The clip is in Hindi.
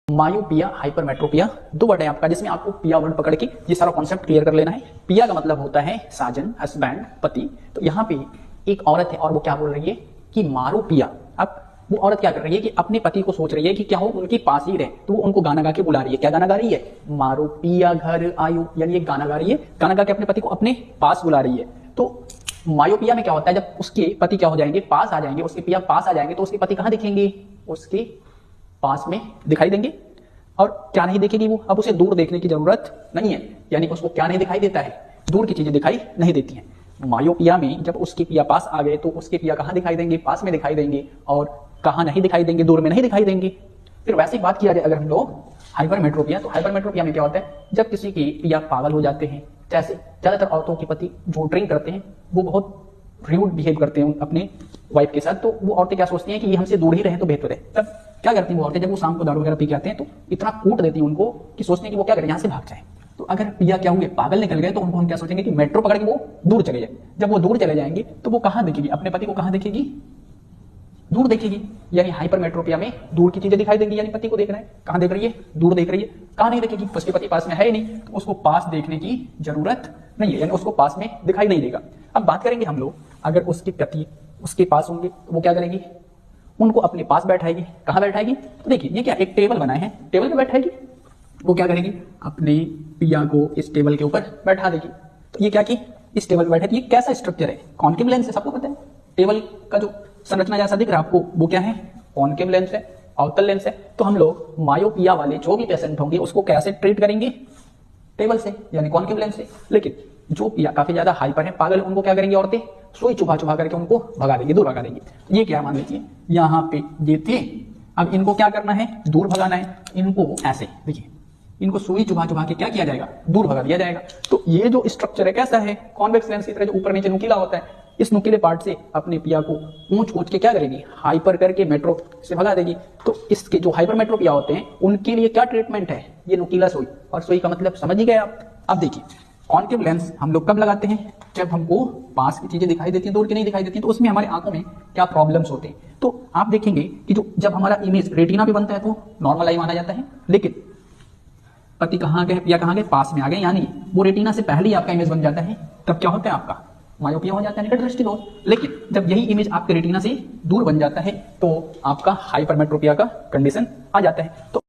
मायोपिया, हाइपरमेट्रोपिया दो वर्ड है आपका, जिसमें आपको पिया वर्ड पकड़ के ये सारा कॉन्सेप्ट क्लियर कर लेना है। पिया का मतलब होता है साजन, हस्बैंड, पति। तो यहाँ पे एक औरत है और वो क्या बोल रही है कि मारो पिया। अब वो औरत क्या कर रही है कि अपने पति को सोच रही है कि क्या हो उनके पास ही रहे, तो वो उनको गाना गा के बुला रही है। क्या गाना गा रही है? मारो पिया घर आयो, यानी ये गाना गा रही है, गाना गा के अपने पति को अपने पास बुला रही है। तो मायोपिया में क्या होता है, जब उसके पति क्या हो जाएंगे, पास आ जाएंगे, उसके पिया पास आ जाएंगे, तो उसके पति कहाँ दिखेंगे? उसके पास में दिखाई देंगे। और क्या नहीं देखेगी वो? अब उसे दूर देखने की जरूरत नहीं है, यानी उसको क्या नहीं दिखाई देता है? दूर की चीजें दिखाई नहीं देती हैं। मायोपिया में जब उसके पिया पास आ गए तो उसके पिया कहाँ दिखाई देंगे? पास में दिखाई देंगे। और कहाँ नहीं दिखाई देंगे? दूर में नहीं दिखाई देंगे। फिर वैसे ही बात किया जाए अगर हम लोग हाइपरमेट्रोपिया, तो हाइपरमेट्रोपिया में क्या होता है, जब किसी के पिया पागल हो जाते हैं, जैसे ज्यादातर औरतों के पति जो ड्रिंक करते हैं वो बहुत र्यूड बिहेव करते हैं अपने वाइफ के साथ, तो वो औरतें क्या सोचती हैं कि ये हमसे दूर ही रहे तो बेहतर है। तब क्या करती हैं वो औरतें, जब वो शाम को दारू वगैरह पी के आते हैं तो इतना कूट देती हैं उनको कि सोचते हैं कि वो क्या करें, यहाँ से भाग जाए। तो अगर पिया क्या हुए, पागल निकल गए, तो उनको हम क्या सोचेंगे कि मेट्रो पकड़ के वो दूर चले जाए। जब वो दूर चले जाएंगे तो वो कहाँ देखेगी? अपने पति को कहाँ देखेगी? दूर देखेगी। यानी हाइपरमेट्रोपिया में दूर की चीजें दिखाई देंगी, यानी पति को देखना है, कहाँ देख रही है? दूर देख रही है। कहाँ नहीं देखेगी? उसके पति पास में है ही नहीं, तो उसको पास देखने की जरूरत नहीं है, यानी उसको पास में दिखाई नहीं देगा। अब बात करेंगे हम लोग, अगर उसके पति उसके पास होंगे तो वो क्या करेगी? उनको अपने पास बैठाएगी। कहाँ बैठाएगी? तो देखिए ये क्या, एक टेबल बनाए हैं, टेबल पे बैठाएगी। वो क्या करेगी? अपने पिया को इस टेबल के ऊपर बैठा देगी। तो ये क्या की, इस टेबल पर बैठे। ये कैसा स्ट्रक्चर है? कॉन्केव लेंस है, सबको पता है। टेबल का जो संरचना जैसा दिख रहा है आपको, वो क्या है? कॉन्केव लेंस है, अवतल लेंस है। तो हम लोग मायोपिया वाले जो भी पेशेंट होंगे उसको कैसे ट्रीट करेंगे? टेबल से, यानी कॉन्केव लेंस से। लेकिन जो पिया काफी ज्यादा हाइपर है, पागल, उनको क्या करेंगे औरतें? सुई चुभा चुभा करके उनको भगा देंगे, दूर भगा देंगे। ये क्या, मान लीजिए यहाँ पे ये थे, अब इनको क्या करना है? दूर भगाना है। इनको ऐसे देखिए, इनको सुई चुभा चुभा के क्या किया जाएगा? दूर भगा दिया जाएगा। तो ये जो स्ट्रक्चर है कैसा है? कॉन्वेक्स लेंस की तरह, जो ऊपर नीचे नुकीला होता है। इस नुकीले पार्ट से अपने पिया को ऊंच ऊंच के क्या करेगी? हाइपर करके मेट्रो से भगा देगी। तो इसके जो हाइपरमेट्रोपिया होते हैं उनके लिए क्या ट्रीटमेंट है? ये नुकीला सुई, और सुई का मतलब समझ ही गए आप। अब देखिए, कॉन्केव लेंस हम लोग कब लगाते हैं? जब हमको पास की चीजें दिखाई देती हैं, दूर की नहीं दिखाई देती, तो उसमें हमारे आंखों में क्या प्रॉब्लम्स होते हैं। तो आप देखेंगे कि जो जब हमारा इमेज रेटिना पे बनता है तो नॉर्मल आई माना जाता है, लेकिन पति कहाँ गए, पिया कहाँ गए? पास में आ गए, यानी वो रेटिना से पहले ही आपका इमेज बन जाता है। तब क्या होता है? आपका मायोपिया हो जाता है, निकट दृष्टि दोष। लेकिन जब यही इमेज आपके रेटिना से दूर बन जाता है तो आपका हाइपरमेट्रोपिया का कंडीशन आ जाता है। तो